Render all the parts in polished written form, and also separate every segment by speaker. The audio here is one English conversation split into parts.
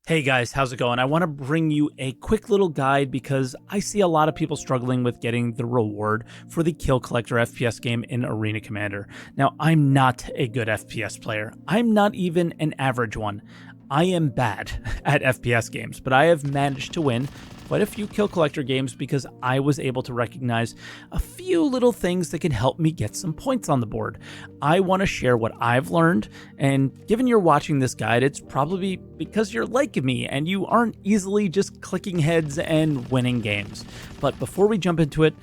Speaker 1: Hey guys, how's it going? I want to bring you a quick little guide because I see a lot of people struggling with getting the reward for the Kill Collector FPS game in Arena Commander. Now, I'm not a good FPS player. I'm not even an average one. I am bad at FPS games, but I have managed to win quite a few Kill Collector games because I was able to recognize a few little things that can help me get some points on the board. I want to share what I've learned, and given you're watching this guide, it's probably because you're like me and you aren't easily just clicking heads and winning games. But before we jump into it,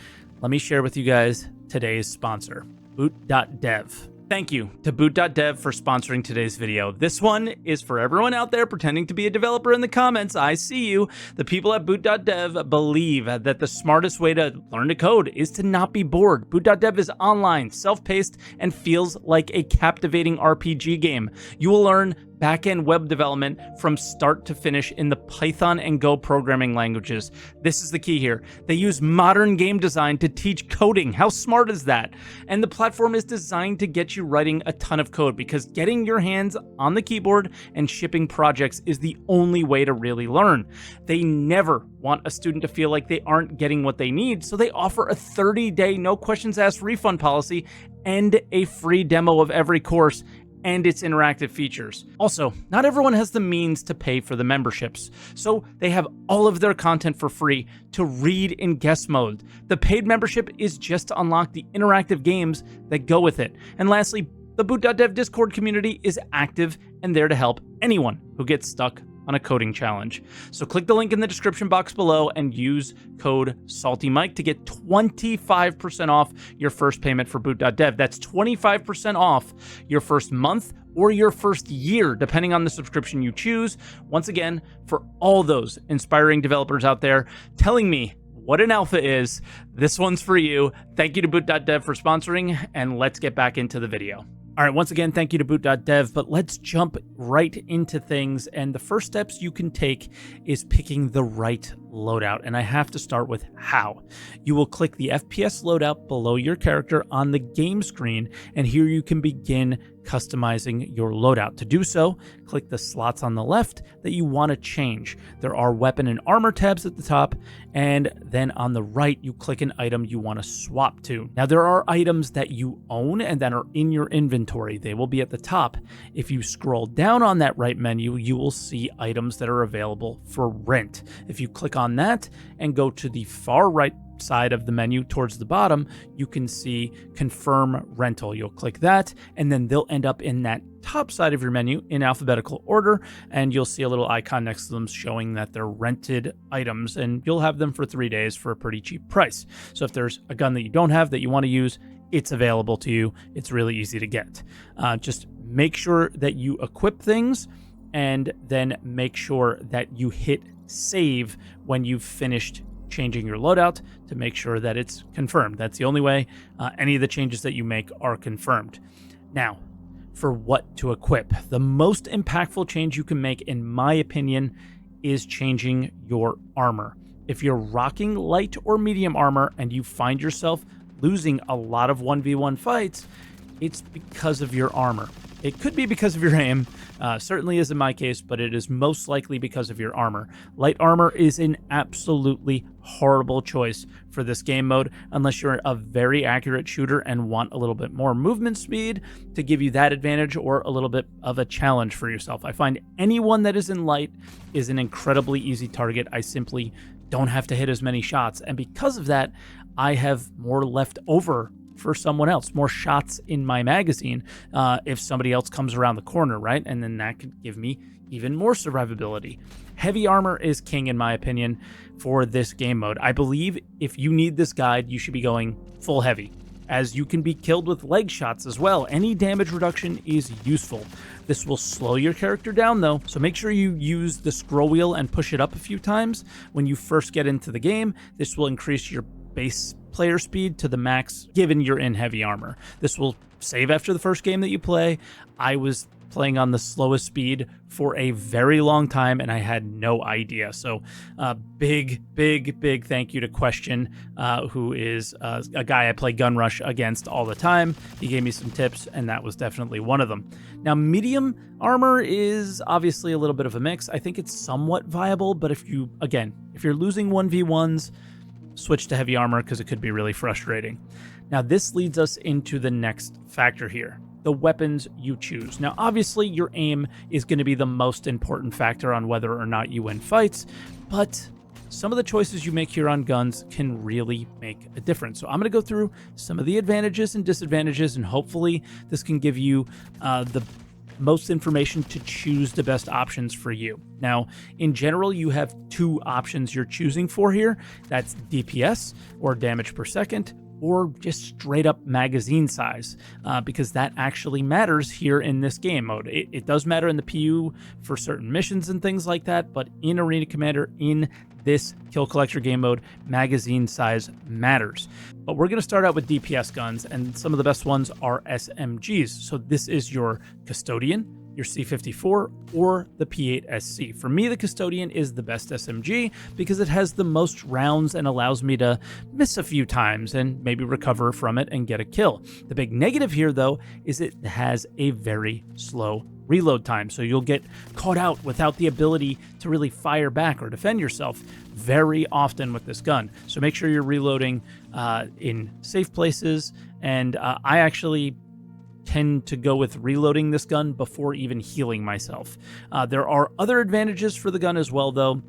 Speaker 1: let me share with you guys today's sponsor, Boot.dev. Thank you to Boot.dev for sponsoring today's video. This one is for everyone out there pretending to be a developer in the comments. I see you. The people at Boot.dev believe that the smartest way to learn to code is to not be bored. Boot.dev is online, self-paced, and feels like a captivating RPG game. You will learn back-end web development from start to finish in the Python and Go programming languages. This is the key here. They use modern game design to teach coding. How smart is that? And the platform is designed to get you writing a ton of code because getting your hands on the keyboard and shipping projects is the only way to really learn. They never want a student to feel like they aren't getting what they need, so they offer a 30-day no questions asked refund policy and a free demo of every course and its interactive features. Also, not everyone has the means to pay for the memberships, so they have all of their content for free to read in guest mode. The paid membership is just to unlock the interactive games that go with it. And lastly, the Boot.dev Discord community is active and there to help anyone who gets stuck on a coding challenge. So click the link in the description box below and use code SaltEMike to get 25% off your first payment for Boot.dev. That's 25% off your first month or your first year, depending on the subscription you choose. Once again, for all those inspiring developers out there telling me what an alpha is, this one's for you. Thank you to Boot.dev for sponsoring, and let's get back into the video. All right, once again, thank you to Boot.dev, but let's jump right into things. And the first steps you can take is picking the right loadout. And I have to start with how. You will click the FPS loadout below your character on the game screen, and here you can begin customizing your loadout. To do so, click the slots on the left that you want to change. There are weapon and armor tabs at the top, and then on the right, you click an item you want to swap to. Now, there are items that you own and that are in your inventory. They will be at the top. If you scroll down on that right menu, you will see items that are available for rent. If you click on that and go to the far right side of the menu towards the bottom, you can see confirm rental. You'll click that, and then they'll end up in that top side of your menu in alphabetical order, and you'll see a little icon next to them showing that they're rented items, and you'll have them for 3 days for a pretty cheap price. So if there's a gun that you don't have that you want to use, it's available to you. It's really easy to get. Just make sure that you equip things, and then make sure that you hit save when you've finished changing your loadout to make sure that it's confirmed. That's the only way any of the changes that you make are confirmed. Now, for what to equip. The most impactful change you can make, in my opinion, is changing your armor. If you're rocking light or medium armor and you find yourself losing a lot of 1v1 fights, it's because of your armor. It could be because of your aim, certainly is in my case, but it is most likely because of your armor. Light armor is an absolutely horrible choice for this game mode, unless you're a very accurate shooter and want a little bit more movement speed to give you that advantage, or a little bit of a challenge for yourself. I find anyone that is in light is an incredibly easy target. I simply don't have to hit as many shots, and because of that, I have more left over for someone else, more shots in my magazine if somebody else comes around the corner, right? And then that could give me even more survivability. Heavy armor is king, in my opinion, for this game mode. I believe if you need this guide, you should be going full heavy, as you can be killed with leg shots as well. Any damage reduction is useful. This will slow your character down though, so make sure you use the scroll wheel and push it up a few times when you first get into the game. This will increase your base player speed to the max given you're in heavy armor. This will save after the first game that you play. I was playing on the slowest speed for a very long time, and I had no idea. So big thank you to Question, who is a guy I play Gun Rush against all the time. He gave me some tips, and that was definitely one of them. Now, medium armor is obviously a little bit of a mix. I think it's somewhat viable, but if you're losing 1v1s, switch to heavy armor because it could be really frustrating. Now, this leads us into the next factor here, the weapons you choose. Now, obviously, your aim is going to be the most important factor on whether or not you win fights, but some of the choices you make here on guns can really make a difference. So I'm going to go through some of the advantages and disadvantages, and hopefully this can give you the most information to choose the best options for you. Now, in general, you have two options you're choosing for here. That's DPS, or damage per second, or just straight up magazine size, because that actually matters here in this game mode. It does matter in the PU for certain missions and things like that, but in Arena Commander, in this Kill Collector game mode, magazine size matters. But we're going to start out with DPS guns, and some of the best ones are SMGs. So this is your Custodian, your C54, or the P8SC. For me, the Custodian is the best SMG because it has the most rounds and allows me to miss a few times and maybe recover from it and get a kill. The big negative here, though, is it has a very slow reload time, so you'll get caught out without the ability to really fire back or defend yourself very often with this gun. So make sure you're reloading in safe places, and I actually tend to go with reloading this gun before even healing myself. There are other advantages for the gun as well, though.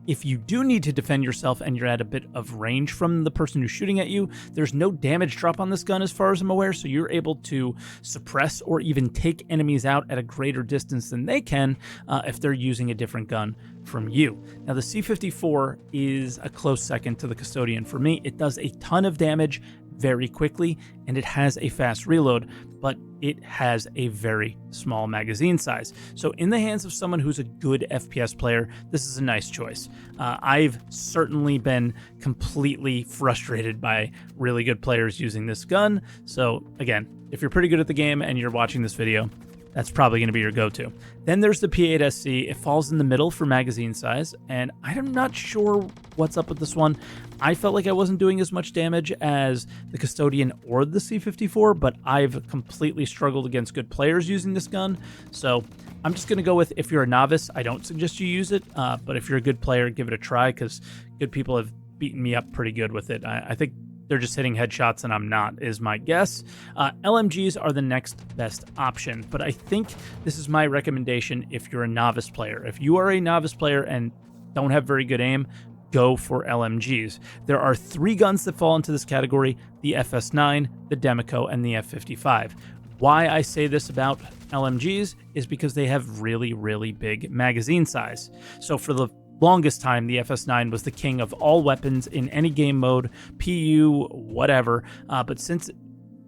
Speaker 1: If you do need to defend yourself and you're at a bit of range from the person who's shooting at you, there's no damage drop on this gun as far as I'm aware, so you're able to suppress or even take enemies out at a greater distance than they can if they're using a different gun from you. Now, the C54 is a close second to the Custodian for me. It does a ton of damage very quickly, and it has a fast reload, but it has a very small magazine size. So in the hands of someone who's a good FPS player, this is a nice choice. I've certainly been completely frustrated by really good players using this gun. So again, if you're pretty good at the game and you're watching this video, that's probably going to be your go-to. Then there's the P8SC. It falls in the middle for magazine size, and I'm not sure what's up with this one. I felt like I wasn't doing as much damage as the Custodian or the C54, but I've completely struggled against good players using this gun. So I'm just going to go with, if you're a novice, I don't suggest you use it, but if you're a good player, give it a try, because good people have beaten me up pretty good with it. I think they're just hitting headshots and I'm not, is my guess. LMGs are the next best option, but I think this is my recommendation if you're a novice player. If you are a novice player and don't have very good aim, go for LMGs. There are three guns that fall into this category: the FS9, the Demico, and the F55. Why I say this about LMGs is because they have really big magazine size. So for the longest time, the FS9 was the king of all weapons in any game mode, PU, whatever, but since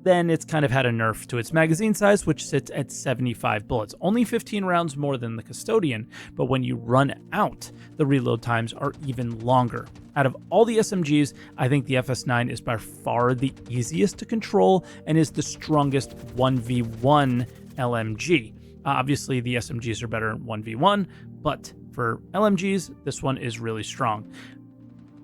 Speaker 1: then it's kind of had a nerf to its magazine size, which sits at 75 bullets, only 15 rounds more than the Custodian, but when you run out, the reload times are even longer. Out of all the SMGs, I think the FS9 is by far the easiest to control and is the strongest 1v1 LMG. Obviously, the SMGs are better in 1v1, but for LMGs, this one is really strong.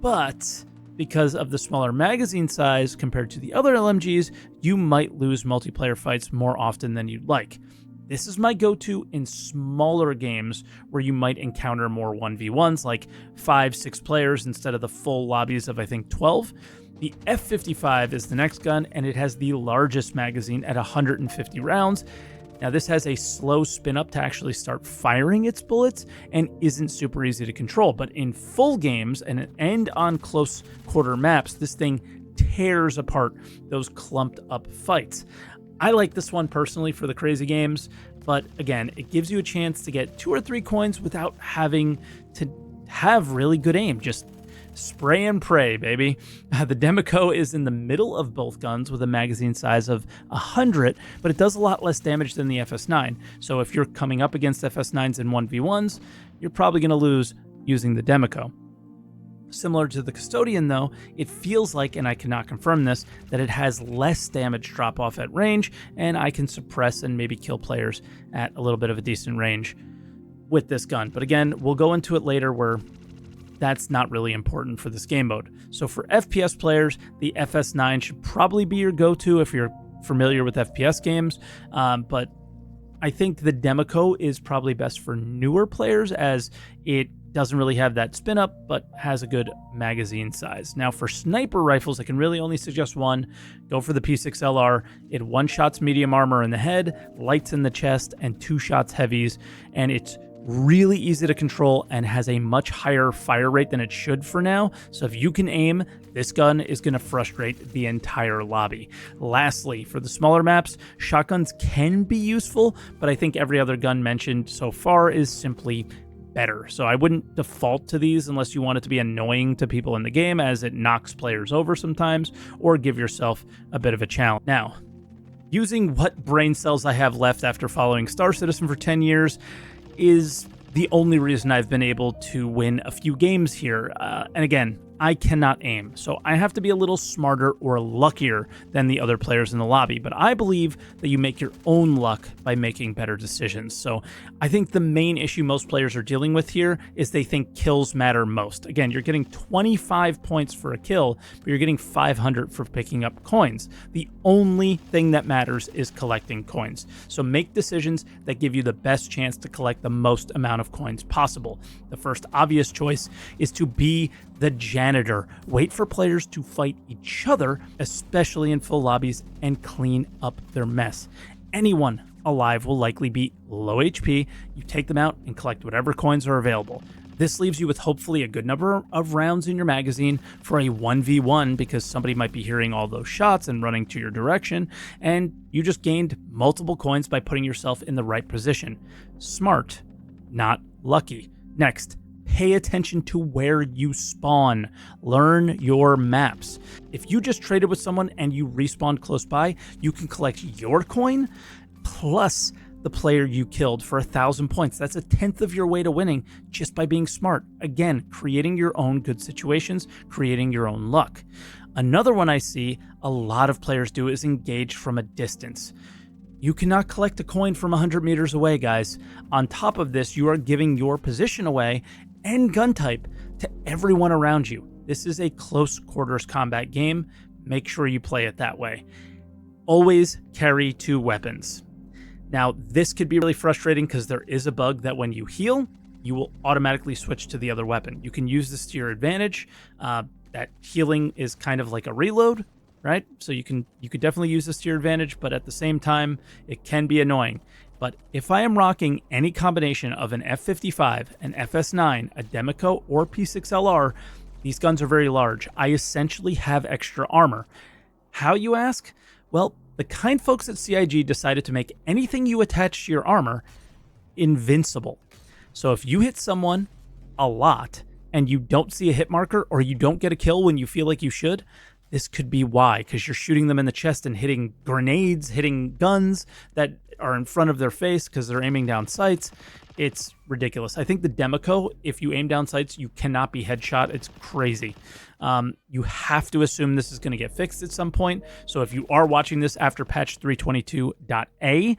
Speaker 1: But because of the smaller magazine size compared to the other LMGs, you might lose multiplayer fights more often than you'd like. This is my go-to in smaller games where you might encounter more 1v1s, like 5-6 players instead of the full lobbies of, I think, 12. The F55 is the next gun, and it has the largest magazine at 150 rounds. Now, this has a slow spin up to actually start firing its bullets and isn't super easy to control. But in full games and on close quarter maps, this thing tears apart those clumped up fights. I like this one personally for the crazy games, but again, it gives you a chance to get 2 or 3 coins without having to have really good aim. Just spray and pray, baby. The Demico is in the middle of both guns with a magazine size of 100, but it does a lot less damage than the FS9. So if you're coming up against FS9s in 1v1s, you're probably going to lose using the Demico. Similar to the Custodian though, it feels like, and I cannot confirm this, that it has less damage drop off at range, and I can suppress and maybe kill players at a little bit of a decent range with this gun. But again, we'll go into it later where that's not really important for this game mode. So for FPS players, the FS9 should probably be your go-to if you're familiar with FPS games, but I think the Democo is probably best for newer players as it doesn't really have that spin up, but has a good magazine size. Now for sniper rifles, I can really only suggest one. Go for the P6LR. It one-shots medium armor in the head, lights in the chest, and 2 shots heavies, and it's really easy to control and has a much higher fire rate than it should for now. So if you can aim, this gun is going to frustrate the entire lobby. Lastly, for the smaller maps, shotguns can be useful, but I think every other gun mentioned so far is simply better. So I wouldn't default to these unless you want it to be annoying to people in the game as it knocks players over sometimes, or give yourself a bit of a challenge. Now, using what brain cells I have left after following Star Citizen for 10 years, is the only reason I've been able to win a few games here. And again, I cannot aim, so I have to be a little smarter or luckier than the other players in the lobby, but I believe that you make your own luck by making better decisions. So I think the main issue most players are dealing with here is they think kills matter most. Again, you're getting 25 points for a kill, but you're getting 500 for picking up coins. The only thing that matters is collecting coins. So make decisions that give you the best chance to collect the most amount of coins possible. The first obvious choice is to be the janitor. Wait for players to fight each other, especially in full lobbies, and clean up their mess. Anyone alive will likely be low HP. You take them out and collect whatever coins are available. This leaves you with hopefully a good number of rounds in your magazine for a 1v1 because somebody might be hearing all those shots and running to your direction, and you just gained multiple coins by putting yourself in the right position. Smart, not lucky. Next, pay attention to where you spawn. Learn your maps. If you just traded with someone and you respawned close by, you can collect your coin plus the player you killed for 1,000 points. That's 1/10 of your way to winning just by being smart. Again, creating your own good situations, creating your own luck. Another one I see a lot of players do is engage from a distance. You cannot collect a coin from 100 meters away, guys. On top of this, you are giving your position away and gun type to everyone around you. This is a close quarters combat game. Make sure you play it that way. Always carry 2 weapons. Now, this could be really frustrating because there is a bug that when you heal, you will automatically switch to the other weapon. You can use this to your advantage. That healing is kind of like a reload, right? So you could definitely use this to your advantage, but at the same time, it can be annoying. But if I am rocking any combination of an F55, an FS9, a Democo, or P6LR, these guns are very large. I essentially have extra armor. How, you ask? Well, the kind folks at CIG decided to make anything you attach to your armor invincible. So if you hit someone a lot and you don't see a hit marker or you don't get a kill when you feel like you should, this could be why, because you're shooting them in the chest and hitting grenades, hitting guns that are in front of their face because they're aiming down sights. It's ridiculous. I think the Democo, if you aim down sights, you cannot be headshot. It's crazy. You have to assume this is going to get fixed at some point. So if you are watching this after patch 322.a,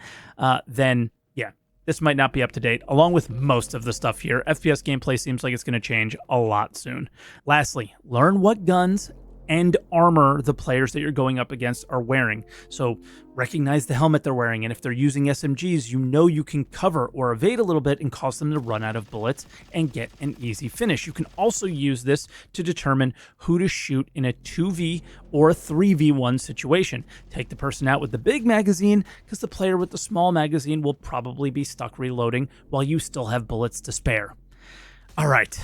Speaker 1: then yeah, this might not be up to date, along with most of the stuff here. FPS gameplay seems like it's going to change a lot soon. Lastly, learn what guns and armor the players that you're going up against are wearing. So recognize the helmet they're wearing, and if they're using SMGs, you know you can cover or evade a little bit and cause them to run out of bullets and get an easy finish. You can also use this to determine who to shoot in a 2v or 3v1 situation. Take the person out with the big magazine because the player with the small magazine will probably be stuck reloading while you still have bullets to spare. All right,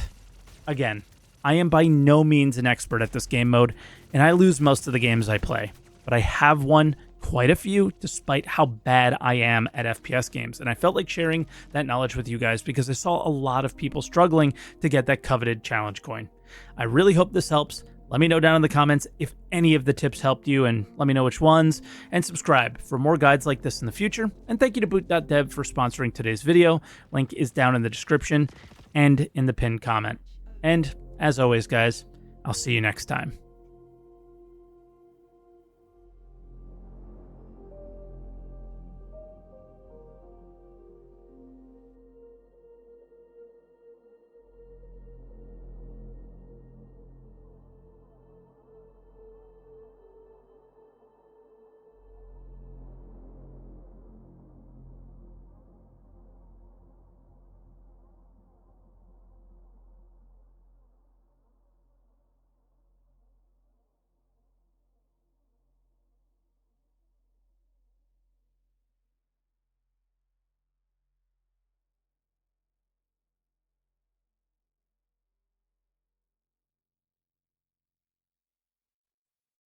Speaker 1: again, I am by no means an expert at this game mode, and I lose most of the games I play, but I have won quite a few despite how bad I am at FPS games, and I felt like sharing that knowledge with you guys because I saw a lot of people struggling to get that coveted challenge coin. I really hope this helps. Let me know down in the comments if any of the tips helped you, and let me know which ones, and subscribe for more guides like this in the future. And thank you to boot.dev for sponsoring today's video. Link is down in the description and in the pinned comment. And As always, guys, I'll see you next time.